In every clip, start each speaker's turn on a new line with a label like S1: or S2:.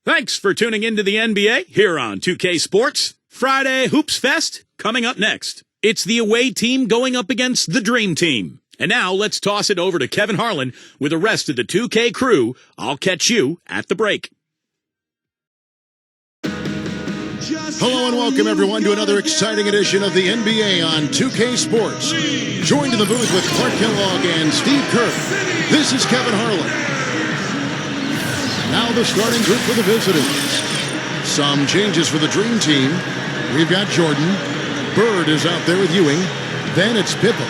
S1: Thanks for tuning into the NBA here on 2K Sports. Friday Hoops Fest coming up next. It's the away team going up against the dream team. And now let's toss it over to Kevin Harlan with the rest of the 2K crew. I'll catch you at the break.
S2: Hello and welcome everyone to another exciting edition of the NBA on 2K Sports. Joined in the booth with Clark Kellogg and Steve Kerr. This is Kevin Harlan. Now the starting group for the visitors. Some changes for the dream team. We've got Jordan. Bird is out there with Ewing. Then it's Pippen.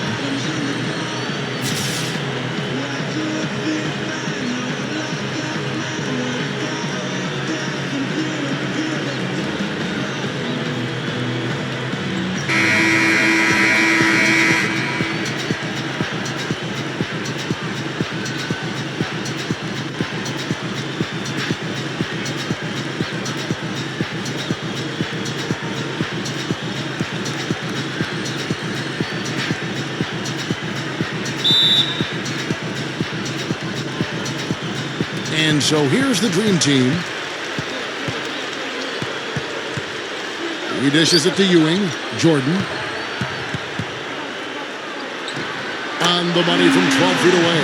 S2: And so here's the dream team. He dishes it to Ewing. Jordan. On the money from 12 feet away.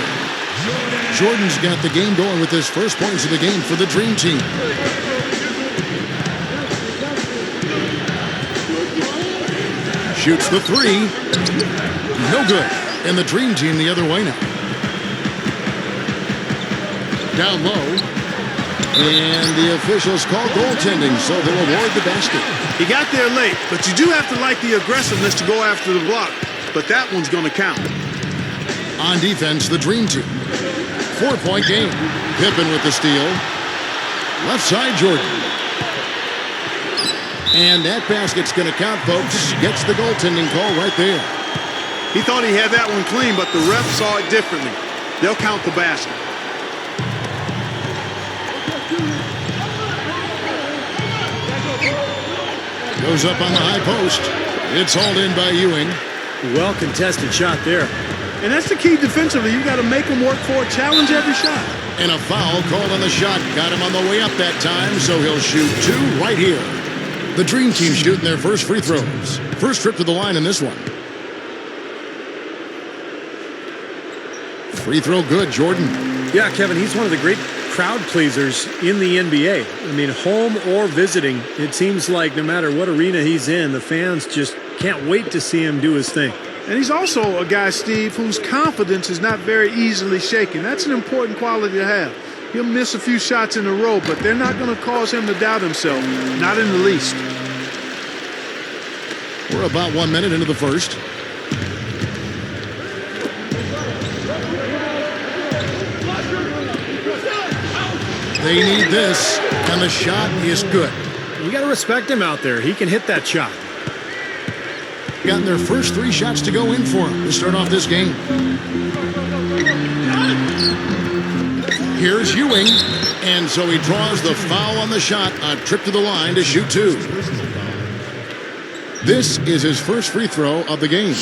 S2: Jordan's got the game going with his first points of the game for the dream team. Shoots the three. No good. And the dream team the other way now. Down low, and the officials call goaltending, so they'll award the basket.
S3: He got there late, but you do have to like the aggressiveness to go after the block, but that one's going to count.
S2: On defense, the dream team. 4-point game. Pippen with the steal. Left side, Jordan. And that basket's going to count, folks. Gets the goaltending call right there.
S3: He thought he had that one clean, but the ref saw it differently. They'll count the basket.
S2: Goes up on the high post. It's hauled in by Ewing.
S4: Well contested shot there.
S3: And that's the key defensively. You got to make them work for it. Challenge every shot.
S2: And a foul called on the shot. Got him on the way up that time, so he'll shoot two right here. The dream team shooting their first free throws. First trip to the line in this one. Free throw good, Jordan.
S4: Yeah, Kevin, he's one of the great crowd pleasers in the NBA. I mean, home or visiting, it seems like no matter what arena he's in, the fans just can't wait to see him do his thing.
S3: And he's also a guy, Steve, whose confidence is not very easily shaken. That's an important quality to have. He'll miss a few shots in a row, but they're not going to cause him to doubt himself. Not in the least.
S2: We're about 1 minute into the first. They need this, and the shot is good.
S4: You got to respect him out there. He can hit that shot.
S2: Gotten their first 3 shots to go in for him to start off this game. Here's Ewing, and so he draws the foul on the shot, a trip to the line to shoot 2. This is his first free throw of the game.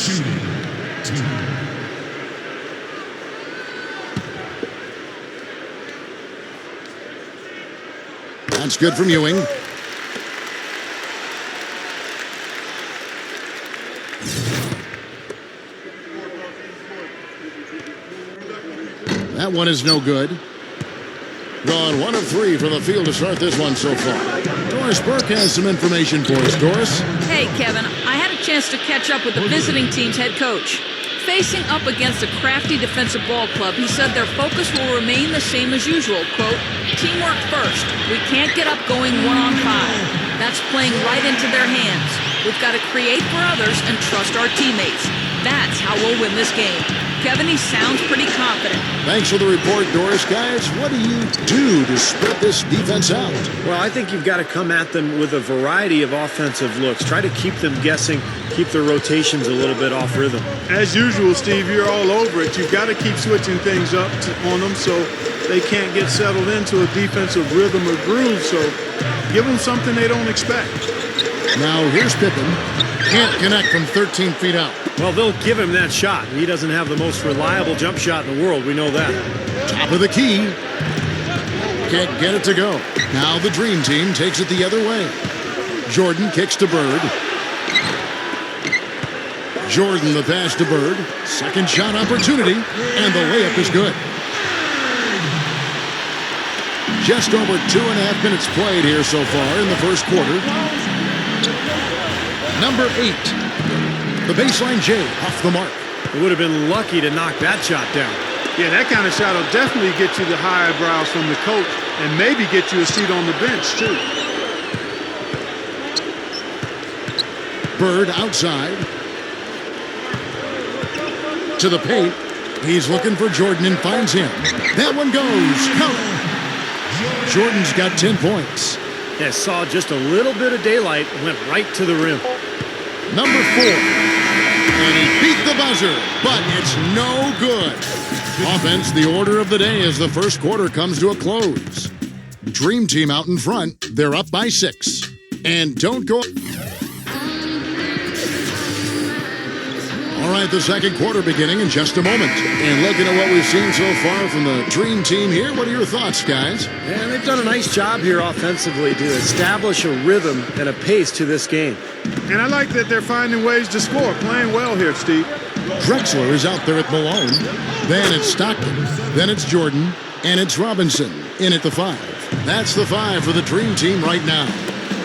S2: That's good from Ewing. That one is no good. Gone 1 of 3 from the field to start this one so far. Doris Burke has some information for us. Doris?
S5: Hey, Kevin. I had a chance to catch up with the visiting team's head coach. Facing up against a crafty defensive ball club, he said their focus will remain the same as usual. Quote, teamwork first. We can't get up going 1-on-5. That's playing right into their hands. We've got to create for others and trust our teammates. That's how we'll win this game. Kevin, he sounds pretty confident.
S2: Thanks for the report, Doris. Guys, what do you do to spread this defense out?
S4: Well, I think you've got to come at them with a variety of offensive looks. Try to keep them guessing, keep their rotations a little bit off rhythm.
S3: As usual, Steve, you're all over it. You've got to keep switching things up on them so they can't get settled into a defensive rhythm or groove. So give them something they don't expect.
S2: Now here's Pippen. Can't connect from 13 feet out.
S4: Well, they'll give him that shot. He doesn't have the most reliable jump shot in the world. We know that.
S2: Top of the key. Can't get it to go. Now the Dream Team takes it the other way. Jordan kicks to Bird. Jordan the pass to Bird. Second shot opportunity, and the layup is good. Just over 2.5 minutes played here so far in the first quarter. Number 8. The baseline J off the mark.
S4: It would have been lucky to knock that shot down.
S3: Yeah, that kind of shot will definitely get you the high eyebrows from the coach and maybe get you a seat on the bench, too.
S2: Bird outside. To the paint. He's looking for Jordan and finds him. That one goes. Count it. Jordan's got 10 points.
S4: Yeah, saw just a little bit of daylight, went right to the rim.
S2: Number 4. And he beat the buzzer, but it's no good. Offense, the order of the day as the first quarter comes to a close. Dream Team out in front. They're up by 6. And don't go... All right, the second quarter beginning in just a moment. And looking at what we've seen so far from the Dream Team here, what are your thoughts, guys?
S4: Yeah, they've done a nice job here offensively to establish a rhythm and a pace to this game.
S3: And I like that they're finding ways to score, playing well here, Steve.
S2: Drexler is out there at Malone. Then it's Stockton. Then it's Jordan. And it's Robinson in at the 5. That's the 5 for the Dream Team right now.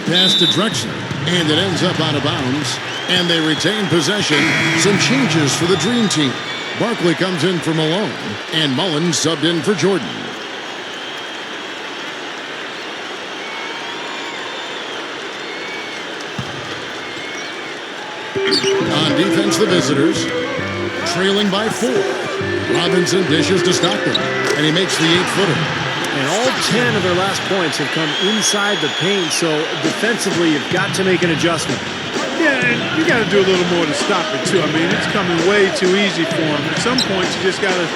S2: Pass to Drexler. And it ends up out of bounds. And they retain possession. Some changes for the Dream Team. Barkley comes in for Malone. And Mullen subbed in for Jordan. On defense, the visitors. Trailing by 4. Robinson dishes to Stockton. And he makes the 8-footer.
S4: And all 10 of their last points have come inside the paint, so defensively you've got to make an adjustment.
S3: Yeah, and you got to do a little more to stop it, too. I mean, it's coming way too easy for him. At some points, you just got to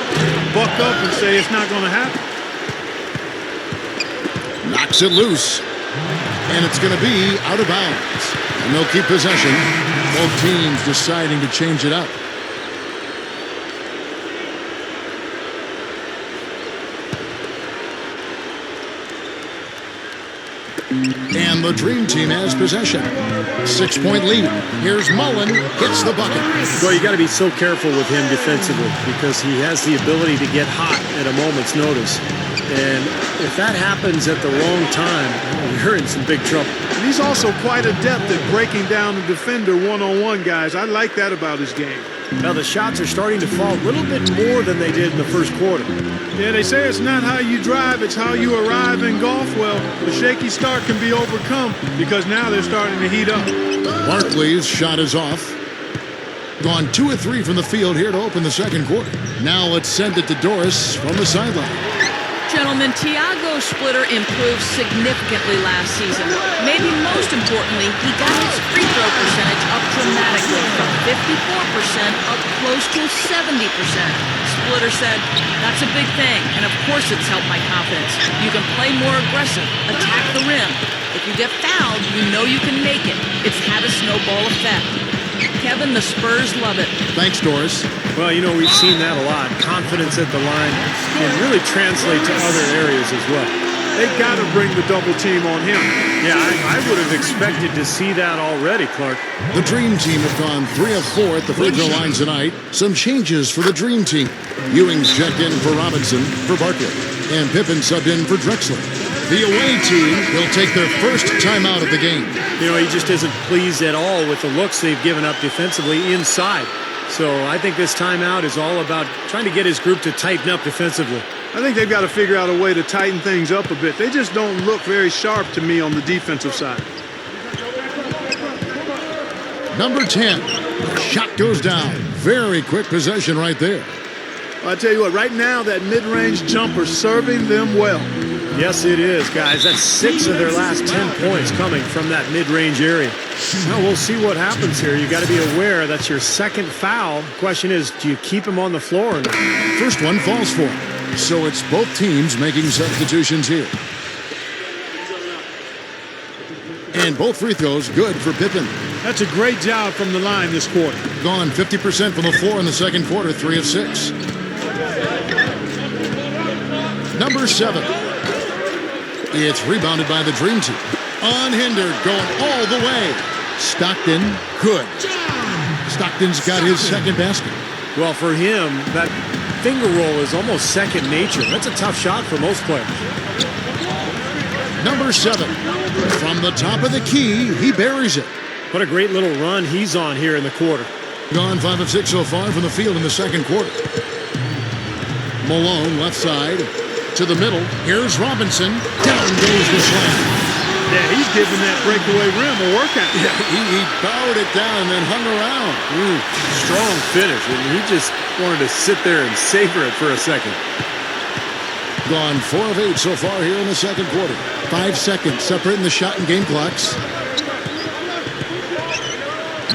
S3: buck up and say it's not going to happen.
S2: Knocks it loose. And it's going to be out of bounds. And they'll keep possession. Both teams deciding to change it up. And the Dream Team has possession. 6-point lead. Here's Mullen. Gets the bucket.
S4: Well, you got to be so careful with him defensively because he has the ability to get hot at a moment's notice. And if that happens at the wrong time, you're in some big trouble.
S3: And he's also quite adept at breaking down a defender one-on-one, guys. I like that about his game.
S4: Now the shots are starting to fall a little bit more than they did in the first quarter.
S3: Yeah, they say it's not how you drive, it's how you arrive in golf. Well, the shaky start can be overcome because now they're starting to heat up.
S2: Barkley's shot is off. Gone 2 of 3 from the field here to open the second quarter. Now let's send it to Doris from the sideline.
S5: Gentlemen, Thiago's splitter improved significantly last season. Maybe most importantly, he got his free throw percentage up dramatically from 54% up close to 70%. Splitter said, "That's a big thing, and of course it's helped my confidence. You can play more aggressive, attack the rim. If you get fouled, you know you can make it. It's had a snowball effect." Kevin, the Spurs love it.
S2: Thanks, Doris.
S4: Well, you know, we've seen that a lot. Confidence at the line can really translate to other areas as well.
S3: They got to bring the double team on him.
S4: Yeah, I would have expected to see that already, Clark.
S2: The Dream Team have gone 3 of 4 at the free throw line tonight. Some changes for the Dream Team. Ewing's checked in for Robinson for Barkley. And Pippen subbed in for Drexler. The away team will take their first timeout of the game.
S4: You know, he just isn't pleased at all with the looks they've given up defensively inside. So I think this timeout is all about trying to get his group to tighten up defensively.
S3: I think they've got to figure out a way to tighten things up a bit. They just don't look very sharp to me on the defensive side.
S2: Number 10. Shot goes down. Very quick possession right there.
S3: Well, I tell you what, right now that mid-range jumper serving them well.
S4: Yes, it is, guys. That's 6 of their last 10 points coming from that mid-range area. Now, we'll see what happens here. You got to be aware that's your second foul. Question is, do you keep him on the floor or not?
S2: First one falls for him. So it's both teams making substitutions here. And both free throws good for Pippen.
S3: That's a great job from the line this quarter.
S2: Gone 50% from the floor in the second quarter, 3 of 6. Number 7. It's rebounded by the Dream Team. Unhindered, going all the way. Stockton, good. Stockton's got his second basket.
S4: Well, for him, that finger roll is almost second nature. That's a tough shot for most players.
S2: Number 7. From the top of the key, he buries it.
S4: What a great little run he's on here in the quarter.
S2: Gone 5 of 6 so far from the field in the second quarter. Malone, left side, to the middle. Here's Robinson. Down goes the slam.
S3: Yeah, he's giving that breakaway rim a workout.
S2: Yeah, he powered it down and then hung around.
S4: Strong finish, and he just wanted to sit there and savor it for a second.
S2: Gone 4 of 8 so far here in the second quarter. 5 seconds separating the shot and game clocks.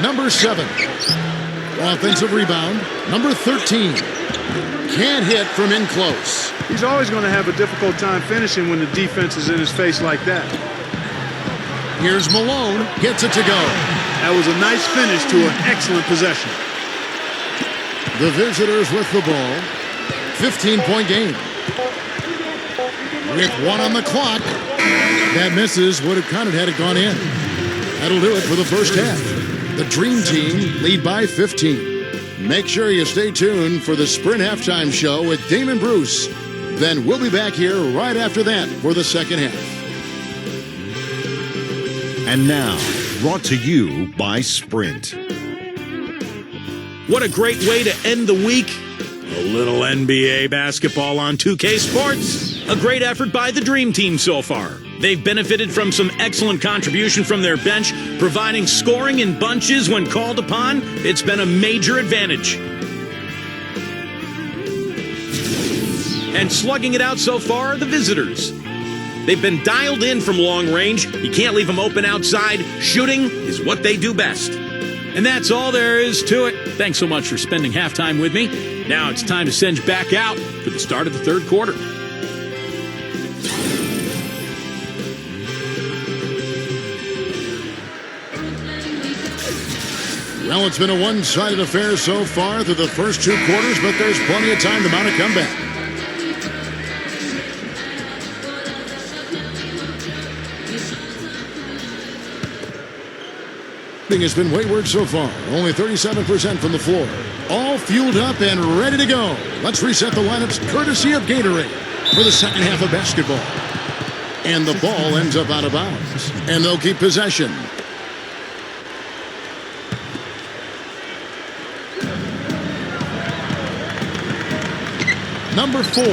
S2: Number 7. Offensive rebound. Number 13. Can't hit from in close.
S3: He's always going to have a difficult time finishing when the defense is in his face like that.
S2: Here's Malone. Gets it to go.
S3: That was a nice finish to an excellent possession.
S2: The visitors with the ball. 15-point game. With 1 on the clock. That misses. Would have counted had it gone in. That'll do it for the first half. The Dream Team lead by 15. Make sure you stay tuned for the Sprint Halftime Show with Damon Bruce. Then we'll be back here right after that for the second half.
S6: And now, brought to you by Sprint.
S1: What a great way to end the week. A little NBA basketball on 2K Sports. A great effort by the Dream Team so far. They've benefited from some excellent contribution from their bench, providing scoring in bunches when called upon. It's been a major advantage. And slugging it out so far are the visitors. They've been dialed in from long range. You can't leave them open outside. Shooting is what they do best. And that's all there is to it. Thanks so much for spending halftime with me. Now it's time to send you back out for the start of the third quarter.
S2: Well, it's been a one-sided affair so far through the first 2 quarters, but there's plenty of time to mount a comeback. Has been wayward so far. Only 37% from the floor. All fueled up and ready to go. Let's reset the lineups courtesy of Gatorade for the second half of basketball. And the ball ends up out of bounds. And they'll keep possession. Number 4.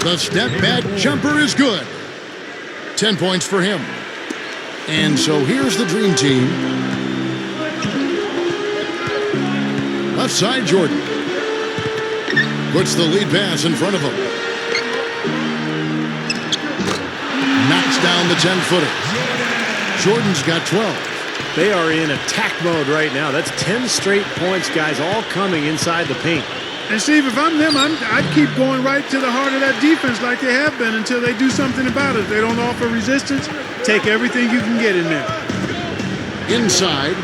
S2: The step back jumper is good. 10 points for him. And so here's the Dream Team. Left side, Jordan. Puts the lead pass in front of him. Knocks down the 10-footer. Jordan's got 12.
S4: They are in attack mode right now. That's 10 straight points, guys, all coming inside the paint.
S3: And Steve, if I'm them, I'd keep going right to the heart of that defense like they have been until they do something about it. If they don't offer resistance, take everything you can get in there.
S2: Inside.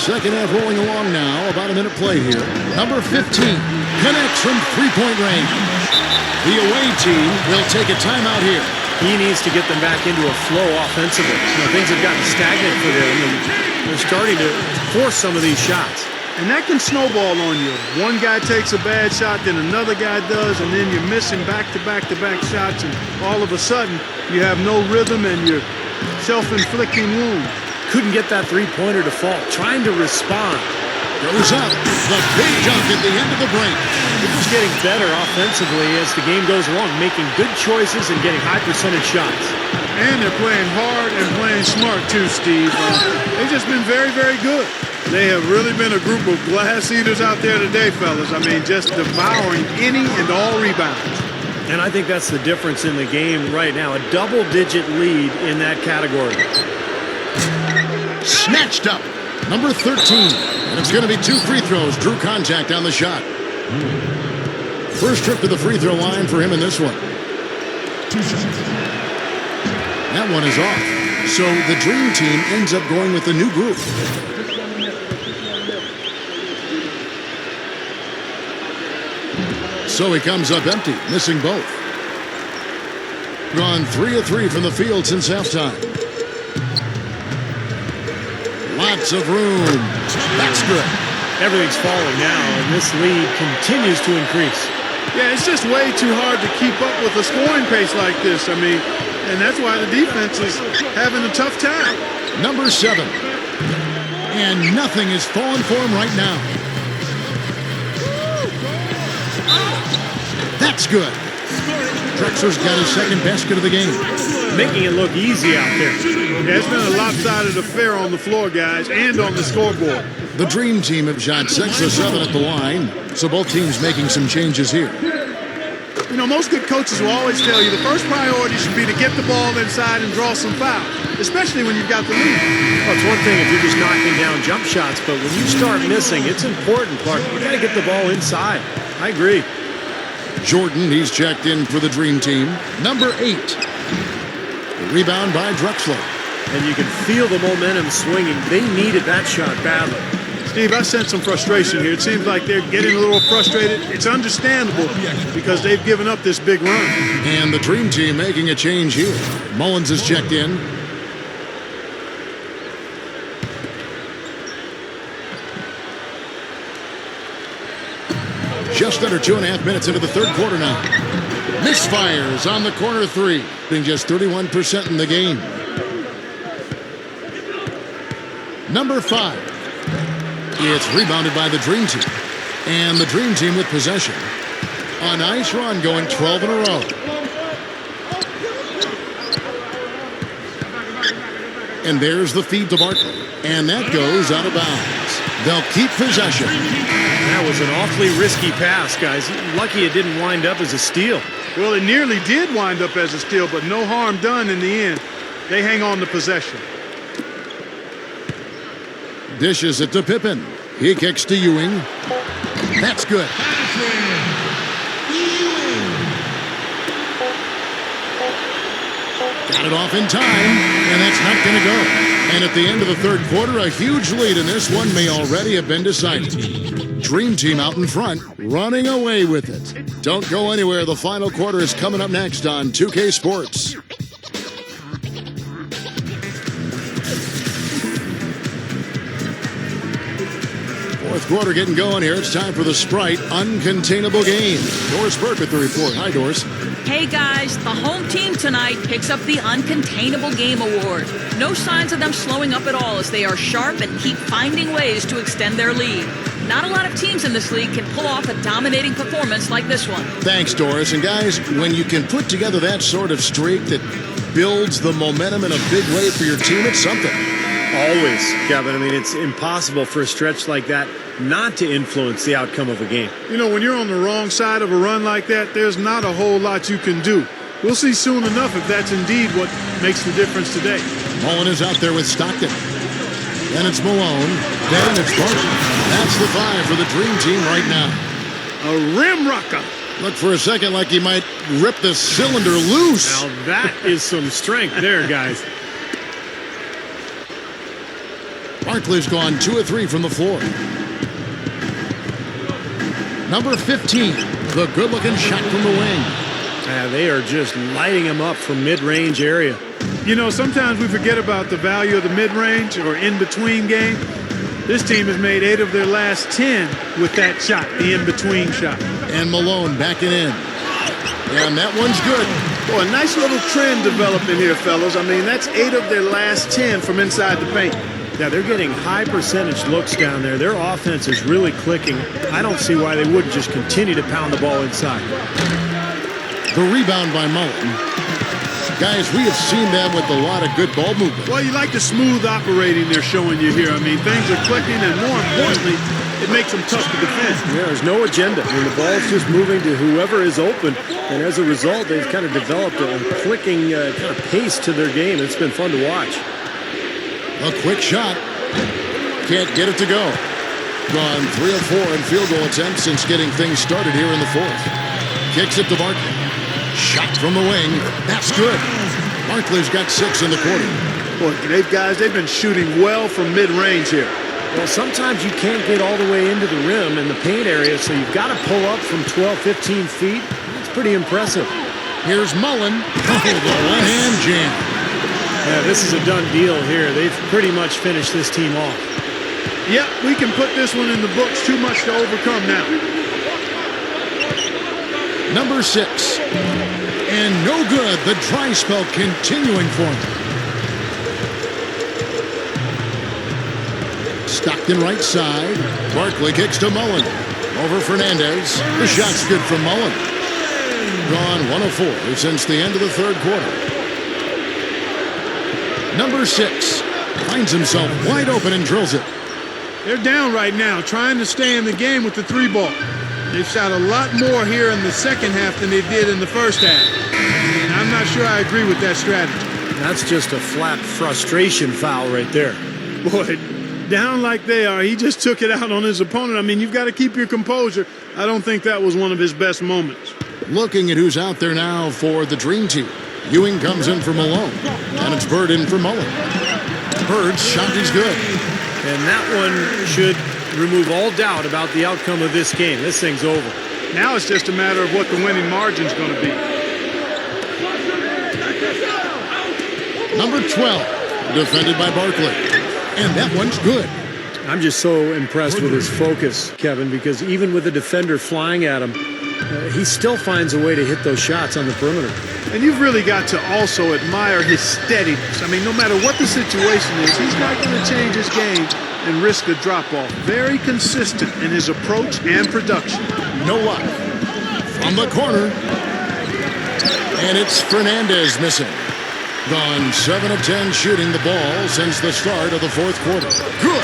S2: Second half rolling along now. About a minute play here. Number 15 connects from three-point range. The away team will take a timeout here.
S4: He needs to get them back into a flow offensively. Things have gotten stagnant for them, and they're starting to force some of these shots.
S3: And that can snowball on you. One guy takes a bad shot, then another guy does, and then you're missing back-to-back-to-back shots, and all of a sudden you have no rhythm and you're self-inflicting wounds.
S4: Couldn't get that three-pointer to fall. Trying to respond.
S2: Goes up. The big jump at the end of the break.
S4: They're just getting better offensively as the game goes along, making good choices and getting high percentage shots.
S3: And they're playing hard and playing smart too, Steve. They've just been very, very good. They have really been a group of glass eaters out there today, fellas. I mean, just devouring any and all rebounds.
S4: And I think that's the difference in the game right now. A double-digit lead in that category.
S2: Snatched up. Number 13. And it's going to be 2 free throws. Drew contact on the shot. First trip to the free throw line for him in this one. That one is off. So the Dream Team ends up going with the new group. So he comes up empty, missing both. Gone 3 of 3 from the field since halftime. Lots of room. That's good.
S4: Everything's falling now, and this lead continues to increase.
S3: Yeah, it's just way too hard to keep up with a scoring pace like this. I mean, and that's why the defense is having a tough time.
S2: Number 7. And nothing is falling for him right now. That's good. Drexler's got his second basket of the game.
S4: Making it look easy out there.
S3: Yeah, it's been a lopsided affair on the floor, guys, and on the scoreboard.
S2: The Dream Team have shot 6 of 7 at the line, so both teams making some changes here.
S3: You know, most good coaches will always tell you the first priority should be to get the ball inside and draw some fouls, especially when you've got the lead.
S4: Well, it's one thing if you're just knocking down jump shots, but when you start missing, it's important, Clark. You got to get the ball inside. I agree.
S2: Jordan, he's checked in for the Dream Team. Number 8. The rebound by Drexler.
S4: And you can feel the momentum swinging. They needed that shot badly.
S3: Steve, I sense some frustration here. It seems like they're getting a little frustrated. It's understandable because they've given up this big run.
S2: And the Dream Team making a change here. Mullins is checked in. Just under 2.5 minutes into the third quarter now. Misfires on the corner 3. Being just 31% in the game. Number 5. It's rebounded by the Dream Team. And the Dream Team with possession. A nice run going 12 in a row. And there's the feed to Barkley. And that goes out of bounds. They'll keep possession.
S4: That was an awfully risky pass, guys. Lucky it didn't wind up as a steal.
S3: Well, it nearly did wind up as a steal, but no harm done in the end. They hang on to possession.
S2: Dishes it to Pippen. He kicks to Ewing. That's good. Got it off in time, and that's not going to go. And at the end of the third quarter, a huge lead in this one may already have been decided. Dream Team out in front, running away with it. Don't go anywhere. The final quarter is coming up next on 2K Sports. Fourth quarter getting going here. It's time for the Sprite Uncontainable Game. Doris Burke with the report. Hi, Doris.
S5: Hey guys, the home team tonight picks up the Uncontainable Game Award. No signs of them slowing up at all as they are sharp and keep finding ways to extend their lead. Not a lot of teams in this league can pull off a dominating performance like this one.
S2: Thanks, Doris. And guys, when you can put together that sort of streak that builds the momentum in a big way for your team, it's something.
S4: Always, Kevin. I mean, it's impossible for a stretch like that not to influence the outcome of a game.
S3: You know, when you're on the wrong side of a run like that, there's not a whole lot you can do. We'll see soon enough if that's indeed what makes the difference today.
S2: Mullen is out there with Stockton. Then it's Malone. Then it's Barkley. That's the 5 for the Dream Team right now.
S3: A rim rocker.
S2: Look for a second like he might rip the cylinder loose.
S4: Now that is some strength there, guys.
S2: Barkley's gone 2 of 3 from the floor. Number 15, the good-looking shot from the wing.
S4: They are just lighting him up from mid-range area.
S3: You know, sometimes we forget about the value of the mid-range or in-between game. This team has made 8 of their last 10 with that shot, the in-between shot.
S2: And Malone backing in. And that one's good.
S3: Boy, a nice little trend developing here, fellas. I mean, that's 8 of their last 10 from inside the paint.
S4: Yeah, they're getting high percentage looks down there. Their offense is really clicking. I don't see why they wouldn't just continue to pound the ball inside.
S2: The rebound by Mullen. Guys, we have seen them with a lot of good ball movement.
S3: Well, you like the smooth operating they're showing you here. I mean, things are clicking, and more importantly, it makes them tough to defend.
S4: Yeah, there's no agenda. I mean, the ball's just moving to whoever is open, and as a result, they've kind of developed a clicking kind of pace to their game. It's been fun to watch.
S2: A quick shot. Can't get it to go. Gone 3 of 4 in field goal attempts since getting things started here in the fourth. Kicks it to Barkley. Shot from the wing. That's good. Barkley's got 6 in the quarter.
S3: Boy, they've been shooting well from mid-range here.
S4: Well, sometimes you can't get all the way into the rim in the paint area, so you've got to pull up from 12, 15 feet. It's pretty impressive.
S2: Here's Mullen. Oh, the one-hand jam.
S4: Yeah, this is a done deal here. They've pretty much finished this team off.
S3: Yep, we can put this one in the books. Too much to overcome now.
S2: Number 6. And no good. The dry spell continuing for him. Stockton right side. Barkley kicks to Mullen. Over Fernandez. The shot's good from Mullen. Gone 1 of 4 since the end of the third quarter. Number 6 finds himself wide open and drills it.
S3: They're down right now, trying to stay in the game with the 3-ball. They've shot a lot more here in the second half than they did in the first half. And I'm not sure I agree with that strategy.
S4: That's just a flat frustration foul right there.
S3: Boy, down like they are, he just took it out on his opponent. I mean, you've got to keep your composure. I don't think that was one of his best moments.
S2: Looking at who's out there now for the Dream Team. Ewing comes in for Malone. And it's Bird in for Mullen. Bird's shot is good.
S4: And that one should remove all doubt about the outcome of this game. This thing's over.
S3: Now it's just a matter of what the winning margin's going to be.
S2: Number 12, defended by Barkley. And that one's good.
S4: I'm just so impressed with his focus, Kevin, because even with the defender flying at him, he still finds a way to hit those shots on the perimeter.
S3: And you've really got to also admire his steadiness. I mean, no matter what the situation is, he's not going to change his game and risk a drop-off. Very consistent in his approach and production.
S2: No luck. From the corner. And it's Fernandez missing. Gone 7 of 10 shooting the ball since the start of the fourth quarter. Good.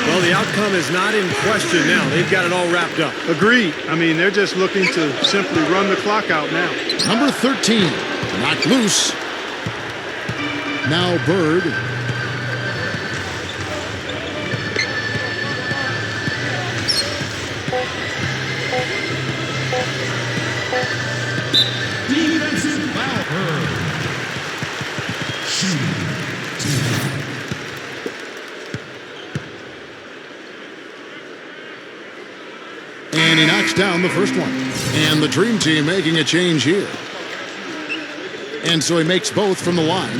S4: Well, the outcome is not in question now. They've got it all wrapped up.
S3: Agreed. I mean, they're just looking to simply run the clock out now.
S2: Number 13, knocked loose. Now Bird.
S7: Defensive foul.
S2: And he knocks down the first one. And the Dream Team making a change here. And so he makes both from the line.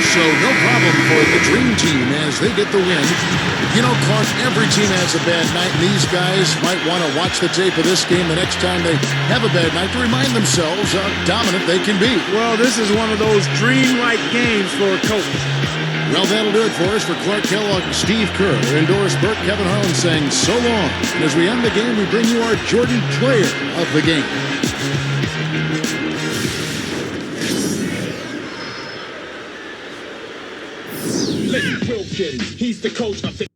S2: So no problem for the Dream Team as they get the win. You know, Clark, every team has a bad night, and these guys might want to watch the tape of this game the next time they have a bad night to remind themselves how dominant they can be.
S3: Well, this is one of those dream-like games for a coach.
S2: Well, that'll do it for us. For Clark Kellogg, Steve Kerr, Endorse Burke, Kevin Harlan saying so long. And as we end the game, we bring you our Jordan Player of the Game.
S7: Will Kid, he's the coach of the